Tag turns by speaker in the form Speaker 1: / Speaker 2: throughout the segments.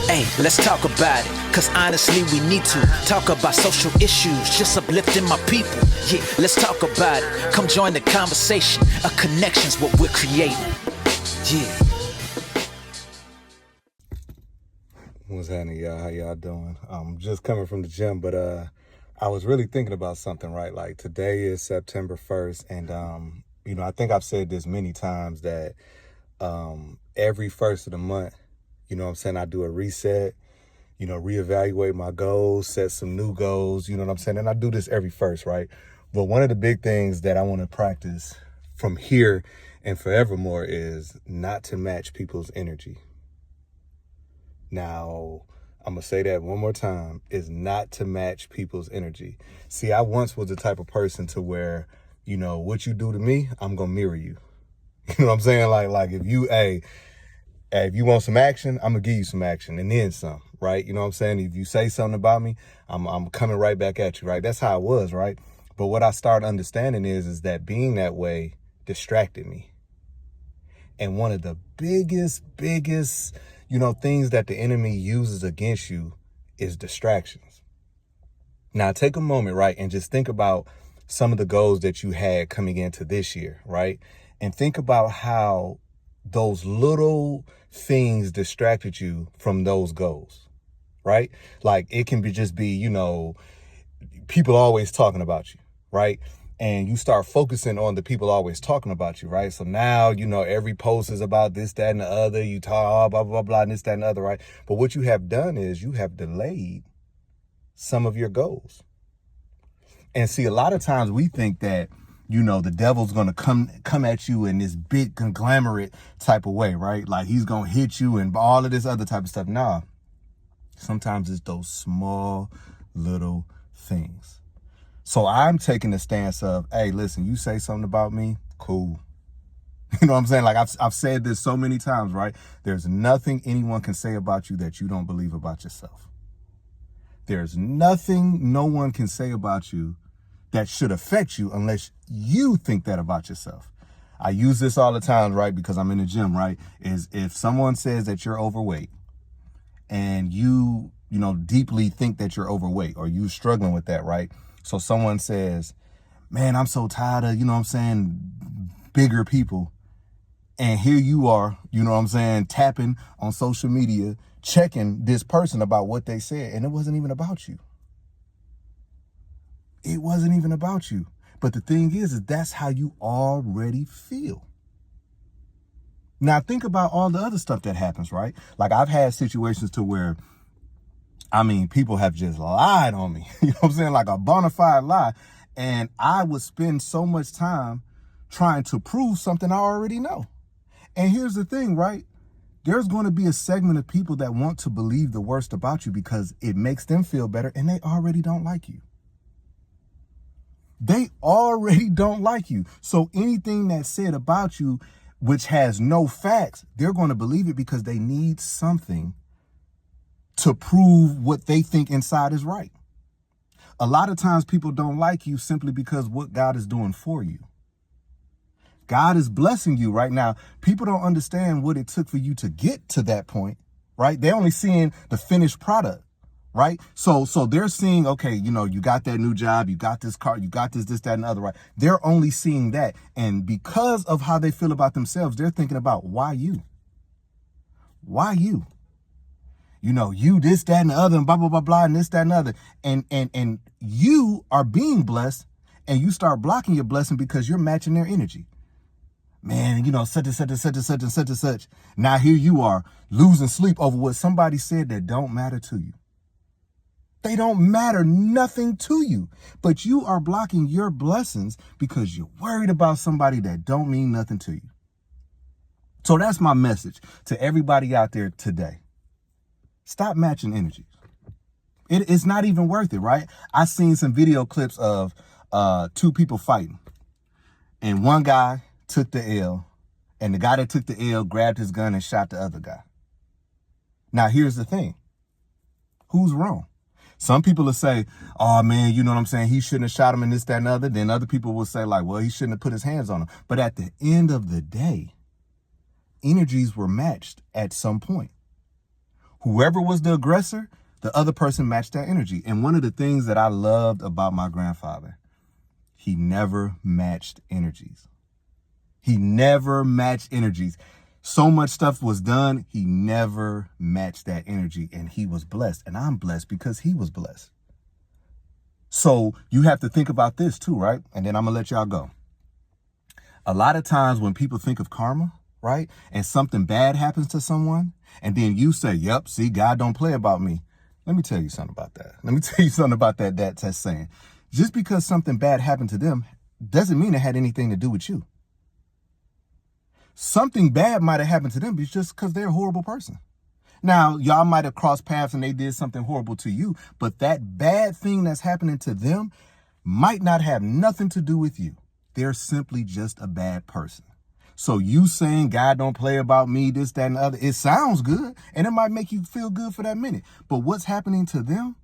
Speaker 1: Hey, let's talk about it, cause honestly we need to talk about social issues, just uplifting my people. Yeah, let's talk about it. Come join the conversation. A connection's what we're creating. Yeah.
Speaker 2: What's happening, y'all? How y'all doing? I'm just coming from the gym, but I was really thinking about something, right? Like today is September 1st, and I think I've said this many times that every first of the month, I do a reset, reevaluate my goals, set some new goals, and I do this every first, right? But one of the big things that I want to practice from here and forevermore is not to match people's energy. Now, I'm going to say that one more time, is not to match people's energy. See, I once was the type of person to where, what you do to me, I'm going to mirror you. You know what I'm saying? Like if you want some action, I'm going to give you some action and then some, right? You know what I'm saying? If you say something about me, I'm coming right back at you, right? That's how it was, right? But what I started understanding is that being that way distracted me. And one of the biggest, things that the enemy uses against you is distractions. Now, take a moment, right, and just think about some of the goals that you had coming into this year, right? And think about how those little things distracted you from those goals, right? Like it can be people always talking about you, right? And you start focusing on the people always talking about you, right? So now, every post is about this, that, and the other. You talk, blah, blah, blah, and this, that, and the other, right? But what you have done is you have delayed some of your goals. And see, a lot of times we think that, the devil's going to come at you in this big conglomerate type of way, right? Like he's going to hit you and all of this other type of stuff. Nah, sometimes it's those small little things. So I'm taking the stance of, hey, listen, you say something about me, cool. You know what I'm saying? Like I've said this so many times, right? There's nothing anyone can say about you that you don't believe about yourself. There's nothing no one can say about you that should affect you unless you think that about yourself. I use this all the time, right? Because I'm in the gym, right? Is if someone says that you're overweight and you deeply think that you're overweight or you're struggling with that, right? So someone says, man, I'm so tired of, bigger people. And here you are, tapping on social media, checking this person about what they said. And it wasn't even about you. It wasn't even about you. But the thing is that's how you already feel. Now think about all the other stuff that happens, right? Like I've had situations to where, people have just lied on me. You know what I'm saying? Like a bona fide lie. And I would spend so much time trying to prove something I already know. And here's the thing, right? There's going to be a segment of people that want to believe the worst about you because it makes them feel better and they already don't like you. They already don't like you. So anything that's said about you, which has no facts, they're going to believe it because they need something to prove what they think inside is right. A lot of times people don't like you simply because what God is doing for you. God is blessing you right now. People don't understand what it took for you to get to that point, right? They're only seeing the finished product, right? So they're seeing, okay, you got that new job, you got this car, you got this, that, and the other, right? They're only seeing that. And because of how they feel about themselves, they're thinking about why you? Why you? You, this, that, and the other, and blah, blah, blah, blah, and this, that, and the other. And you are being blessed, and you start blocking your blessing because you're matching their energy. Man, such and such and such and such and such and such. Now here you are losing sleep over what somebody said that don't matter to you. They don't matter nothing to you, but you are blocking your blessings because you're worried about somebody that don't mean nothing to you. So that's my message to everybody out there today. Stop matching energies. It's not even worth it, right? I seen some video clips of two people fighting, and one guy took the L, and the guy that took the L grabbed his gun and shot the other guy. Now, here's the thing. Who's wrong? Some people will say, oh, man, you know what I'm saying? He shouldn't have shot him and this, that, and the other. Then other people will say, like, well, he shouldn't have put his hands on him. But at the end of the day, energies were matched at some point. Whoever was the aggressor, the other person matched that energy. And one of the things that I loved about my grandfather, he never matched energies. He never matched energies. So much stuff was done, he never matched that energy, and he was blessed. And I'm blessed because he was blessed. So you have to think about this too, right? And then I'm gonna let y'all go. A lot of times when people think of karma, right, and something bad happens to someone, and then you say, yep, see, God don't play about me. Let me tell you something about that. Let me tell you something about that's saying. Just because something bad happened to them doesn't mean it had anything to do with you. Something bad might have happened to them just because they're a horrible person. Now, y'all might have crossed paths and they did something horrible to you, but that bad thing that's happening to them might not have nothing to do with you. They're simply just a bad person. So you saying God don't play about me, this, that, and the other, it sounds good and it might make you feel good for that minute. But what's happening to them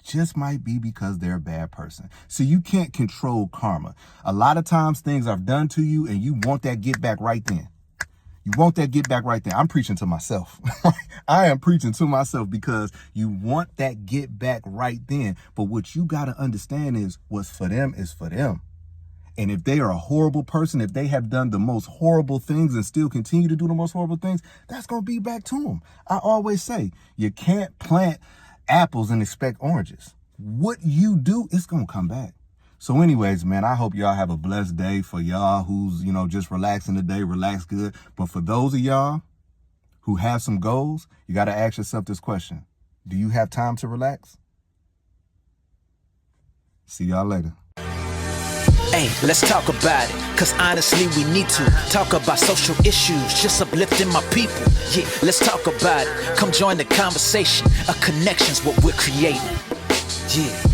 Speaker 2: just might be because they're a bad person. So you can't control karma. A lot of times things are done to you and you want that get back right then. You want that get back right there. I'm preaching to myself. I am preaching to myself because you want that get back right then. But what you got to understand is what's for them is for them. And if they are a horrible person, if they have done the most horrible things and still continue to do the most horrible things, that's going to be back to them. I always say you can't plant apples and expect oranges. What you do, it's going to come back. So anyways, man, I hope y'all have a blessed day. For y'all who's, just relaxing today, relax good. But for those of y'all who have some goals, you got to ask yourself this question. Do you have time to relax? See y'all later.
Speaker 1: Hey, let's talk about it, cause honestly we need to talk about social issues, just uplifting my people. Yeah, let's talk about it. Come join the conversation. A connection's what we're creating. Yeah.